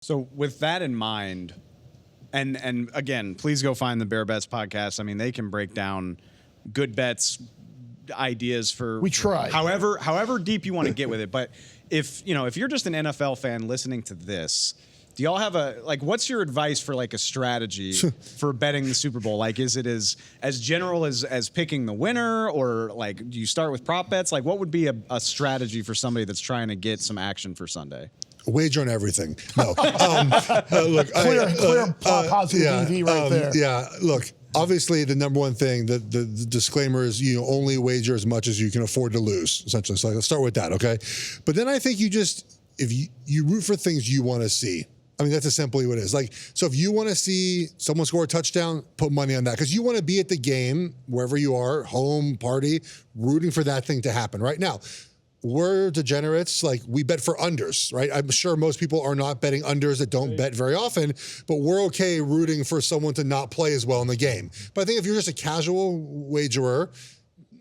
So with that in mind, and again, please go find the Bear Bets podcast. I mean, they can break down good bets, ideas for we try. However deep you want to get with it. But if you're just an NFL fan listening to this, do y'all have what's your advice for like a strategy for betting the Super Bowl? Like, is it as general as picking the winner, or like do you start with prop bets? Like, what would be a strategy for somebody that's trying to get some action for Sunday? Wager on everything. No. Look, clear positive EV right there. Yeah, look, obviously the number one thing, the disclaimer is you only wager as much as you can afford to lose, essentially. So let's start with that, okay? But then I think if you root for things you want to see. I mean, that's as simply what it is. Like, so if you want to see someone score a touchdown, put money on that. Because you want to be at the game, wherever you are, home, party, rooting for that thing to happen. Right now, we're degenerates. Like, we bet for unders, right? I'm sure most people are not betting unders that don't bet very often, but we're okay rooting for someone to not play as well in the game. But I think if you're just a casual wagerer,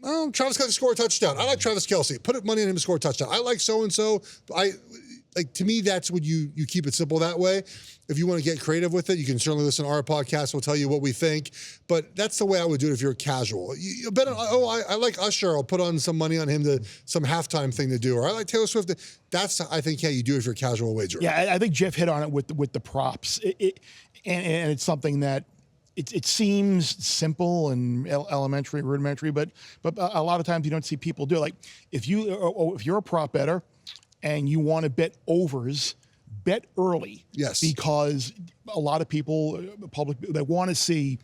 Travis Kelce score a touchdown. I like Travis Kelce. Put money on him to score a touchdown. I like so-and-so. To me, that's what you keep it simple that way. If you want to get creative with it, you can certainly listen to our podcast. We'll tell you what we think. But that's the way I would do it if you're casual. You bet on, I like Usher. I'll put on some money on him some halftime thing to do. Or I like Taylor Swift. That's, I think, you do if you're a casual wager. Yeah, I think Jeff hit on it with the props. And it's something that it seems simple and elementary, rudimentary, but a lot of times you don't see people do it. Like, if you're a prop bettor and you want to bet overs, bet early. Yes. Because a lot of people, public, they want to see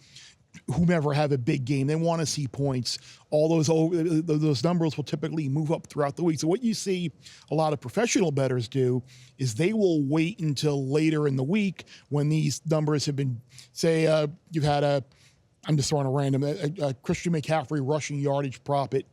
whomever have a big game. They want to see points. All those numbers will typically move up throughout the week. So what you see a lot of professional bettors do is they will wait until later in the week when these numbers have been, say, you've had I'm just throwing a random, Christian McCaffrey rushing yardage prop at,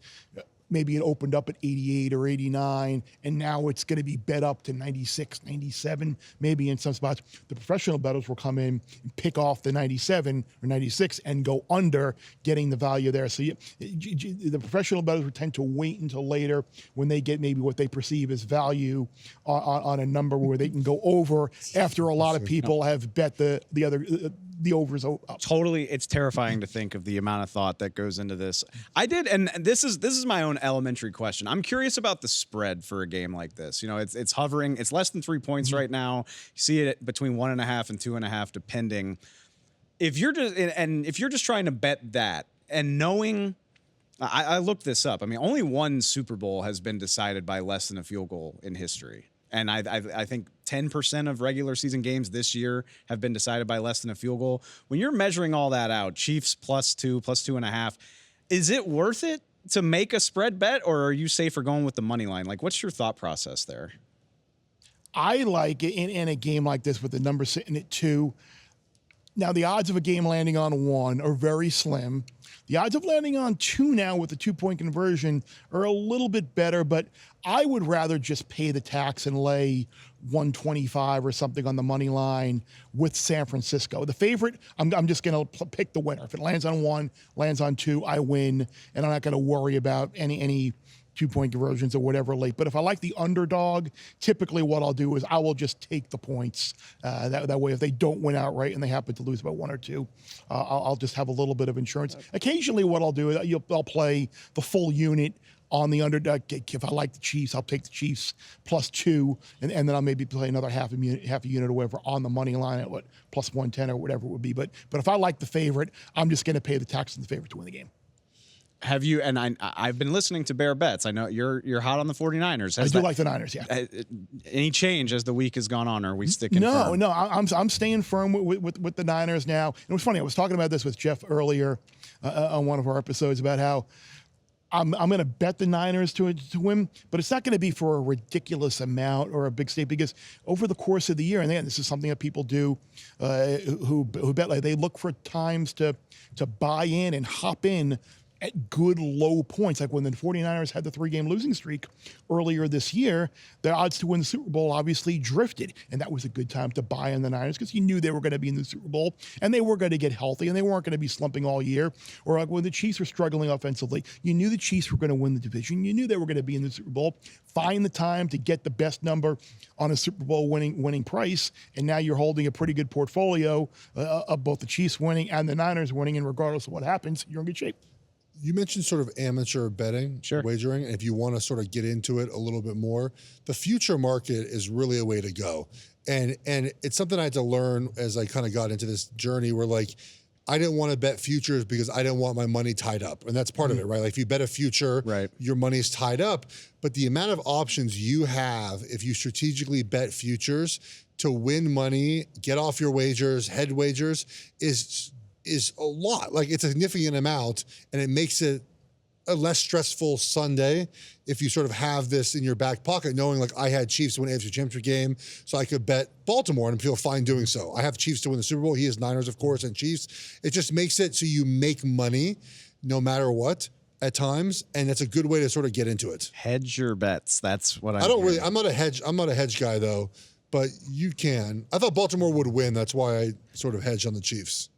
maybe it opened up at 88 or 89, and now it's going to be bet up to 96, 97, maybe in some spots. The professional bettors will come in and pick off the 97 or 96 and go under, getting the value there. So the professional bettors would tend to wait until later when they get maybe what they perceive as value on a number where they can go over after a lot of people have bet the overs up. Totally, it's terrifying to think of the amount of thought that goes into this. I did, and this is my own elementary question. I'm curious about the spread for a game like this. It's hovering. It's less than 3 points right now. You see it between 1.5 and 2.5, depending. If you're just trying to bet that and knowing, I looked this up. I mean, only one Super Bowl has been decided by less than a field goal in history. And I think 10% of regular season games this year have been decided by less than a field goal. When you're measuring all that out, Chiefs +2, +2.5, is it worth it to make a spread bet, or are you safer going with the money line? Like, what's your thought process there? I like it in a game like this with the number sitting at 2. Now, the odds of a game landing on 1 are very slim. The odds of landing on 2 now with the 2-point conversion are a little bit better, but I would rather just pay the tax and lay 125 or something on the money line with San Francisco. The favorite, I'm just going to pick the winner. If it lands on 1, lands on 2, I win, and I'm not going to worry about any 2-point conversions or whatever late. But if I like the underdog, typically what I'll do is I will just take the points. That way, if they don't win outright and they happen to lose by 1 or 2, I'll just have a little bit of insurance. Occasionally what I'll do is I'll play the full unit on the underdog. If I like the Chiefs, I'll take the Chiefs +2, and then I'll maybe play another half a unit or whatever on the money line at +110 or whatever it would be. But if I like the favorite, I'm just going to pay the tax on the favorite to win the game. Have you, and I've been listening to Bear Bets. I know you're hot on the 49ers. I do like the Niners, yeah. Any change as the week has gone on, or are we sticking firm? No, I'm staying firm with the Niners now. And it was funny, I was talking about this with Jeff earlier on one of our episodes about how I'm going to bet the Niners to win, but it's not going to be for a ridiculous amount or a big stake, because over the course of the year, and again, this is something that people do who bet, like they look for times to buy in and hop in at good low points. Like when the 49ers had the 3-game losing streak earlier this year, the odds to win the Super Bowl obviously drifted. And that was a good time to buy in the Niners because you knew they were going to be in the Super Bowl and they were going to get healthy and they weren't going to be slumping all year. Or like when the Chiefs were struggling offensively, you knew the Chiefs were going to win the division. You knew they were going to be in the Super Bowl. Find the time to get the best number on a Super Bowl winning price. And now you're holding a pretty good portfolio of both the Chiefs winning and the Niners winning. And regardless of what happens, you're in good shape. You mentioned sort of amateur betting, wagering, and if you want to sort of get into it a little bit more, the future market is really a way to go. And it's something I had to learn as I kind of got into this journey where like, I didn't want to bet futures because I didn't want my money tied up. And that's part of it, right? Like if you bet a future, your money's tied up. But the amount of options you have if you strategically bet futures to win money, get off your wagers, head wagers is a lot. Like it's a significant amount, and it makes it a less stressful Sunday if you sort of have this in your back pocket, knowing like I had Chiefs to win the AFC Championship game, so I could bet Baltimore and feel fine doing so. I have Chiefs to win the Super Bowl. He has Niners, of course, and Chiefs. It just makes it so you make money no matter what at times, and it's a good way to sort of get into it. Hedge your bets. That's what I'm not a hedge guy though, but you can. I thought Baltimore would win. That's why I sort of hedged on the Chiefs.